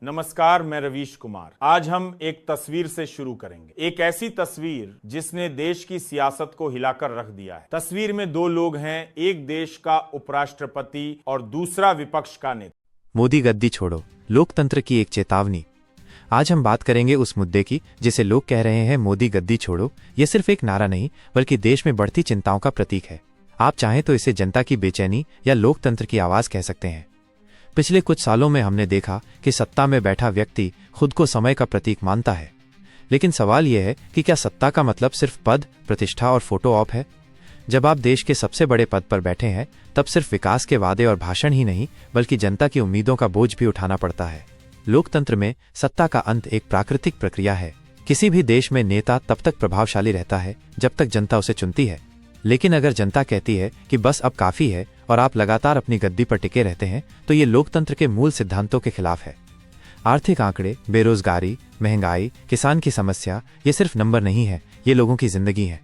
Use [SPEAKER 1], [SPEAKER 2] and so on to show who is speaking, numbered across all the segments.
[SPEAKER 1] नमस्कार, मैं रवीश कुमार। आज हम एक तस्वीर से शुरू करेंगे। एक ऐसी तस्वीर जिसने देश की सियासत को हिलाकर रख दिया है। तस्वीर में दो लोग हैं, एक देश का उपराष्ट्रपति और दूसरा विपक्ष का नेता।
[SPEAKER 2] मोदी गद्दी छोड़ो, लोकतंत्र की एक चेतावनी। आज हम बात करेंगे उस मुद्दे की जिसे लोग कह रहे हैं मोदी गद्दी छोड़ो। यह सिर्फ एक नारा नहीं बल्कि देश में बढ़ती चिंताओं का प्रतीक है। आप चाहें तो इसे जनता की बेचैनी या लोकतंत्र की आवाज कह सकते हैं। पिछले कुछ सालों में हमने देखा कि सत्ता में बैठा व्यक्ति खुद को समय का प्रतीक मानता है, लेकिन सवाल यह है कि क्या सत्ता का मतलब सिर्फ पद, प्रतिष्ठा और फोटो ऑप है? जब आप देश के सबसे बड़े पद पर बैठे हैं तब सिर्फ विकास के वादे और भाषण ही नहीं बल्कि जनता की उम्मीदों का बोझ भी उठाना पड़ता है। लोकतंत्र में सत्ता का अंत एक प्राकृतिक प्रक्रिया है। किसी भी देश में नेता तब तक प्रभावशाली रहता है जब तक जनता उसे चुनती है, लेकिन अगर जनता कहती है कि बस अब काफी है और आप लगातार अपनी गद्दी पर टिके रहते हैं तो ये लोकतंत्र के मूल सिद्धांतों के खिलाफ है। आर्थिक आंकड़े, बेरोजगारी, महंगाई, किसान की समस्या ये सिर्फ नंबर नहीं है, ये लोगों की जिंदगी है।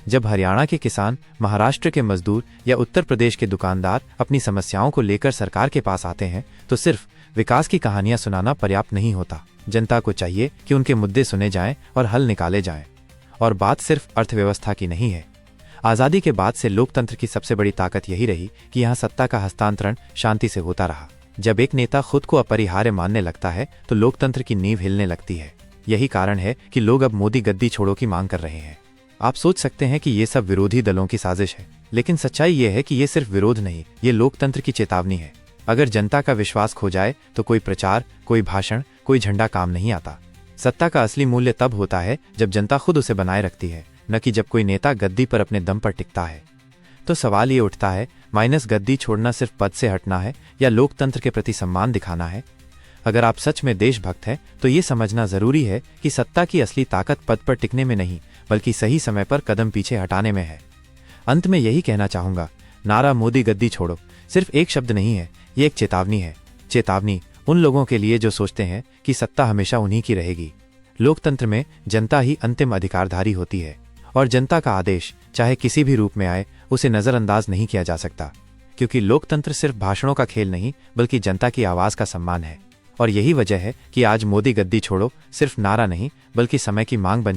[SPEAKER 2] जब हरियाणा के किसान, महाराष्ट्र के मजदूर या उत्तर प्रदेश के दुकानदार अपनी समस्याओं को लेकर सरकार के पास आते हैं तो सिर्फ विकास की कहानियां सुनाना पर्याप्त नहीं होता। जनता को चाहिए कि उनके मुद्दे सुने जाएं और हल निकाले जाएं। और बात सिर्फ अर्थव्यवस्था की नहीं है। आज़ादी के बाद से लोकतंत्र की सबसे बड़ी ताकत यही रही कि यहाँ सत्ता का हस्तांतरण शांति से होता रहा। जब एक नेता खुद को अपरिहार्य मानने लगता है तो लोकतंत्र की नींव हिलने लगती है। यही कारण है कि लोग अब मोदी गद्दी छोड़ो की मांग कर रहे हैं। आप सोच सकते हैं कि ये सब विरोधी दलों की साजिश है, लेकिन सच्चाई ये है कि ये सिर्फ विरोध नहीं, ये लोकतंत्र की चेतावनी है। अगर जनता का विश्वास खो जाए तो कोई प्रचार, कोई भाषण, कोई झंडा काम नहीं आता। सत्ता का असली मूल्य तब होता है जब जनता खुद उसे बनाए रखती है, न कि जब कोई नेता गद्दी पर अपने दम पर टिकता है। तो सवाल ये उठता है, माइनस गद्दी छोड़ना सिर्फ पद से हटना है या लोकतंत्र के प्रति सम्मान दिखाना है? अगर आप सच में देशभक्त हैं तो ये समझना जरूरी है कि सत्ता की असली ताकत पद पर टिकने में नहीं बल्कि सही समय पर कदम पीछे हटाने में है। अंत में यही कहना चाहूंगा, नारा मोदी गद्दी छोड़ो सिर्फ एक शब्द नहीं है, ये एक चेतावनी है। चेतावनी उन लोगों के लिए जो सोचते हैं कि सत्ता हमेशा उन्हीं की रहेगी। लोकतंत्र में जनता ही अंतिम अधिकारधारी होती है और जनता का आदेश चाहे किसी भी रूप में आए उसे नजरअंदाज नहीं किया जा सकता, क्योंकि लोकतंत्र सिर्फ भाषणों का खेल नहीं बल्कि जनता की आवाज का सम्मान है। और यही वजह है कि आज मोदी गद्दी छोड़ो सिर्फ नारा नहीं बल्कि समय की मांग बन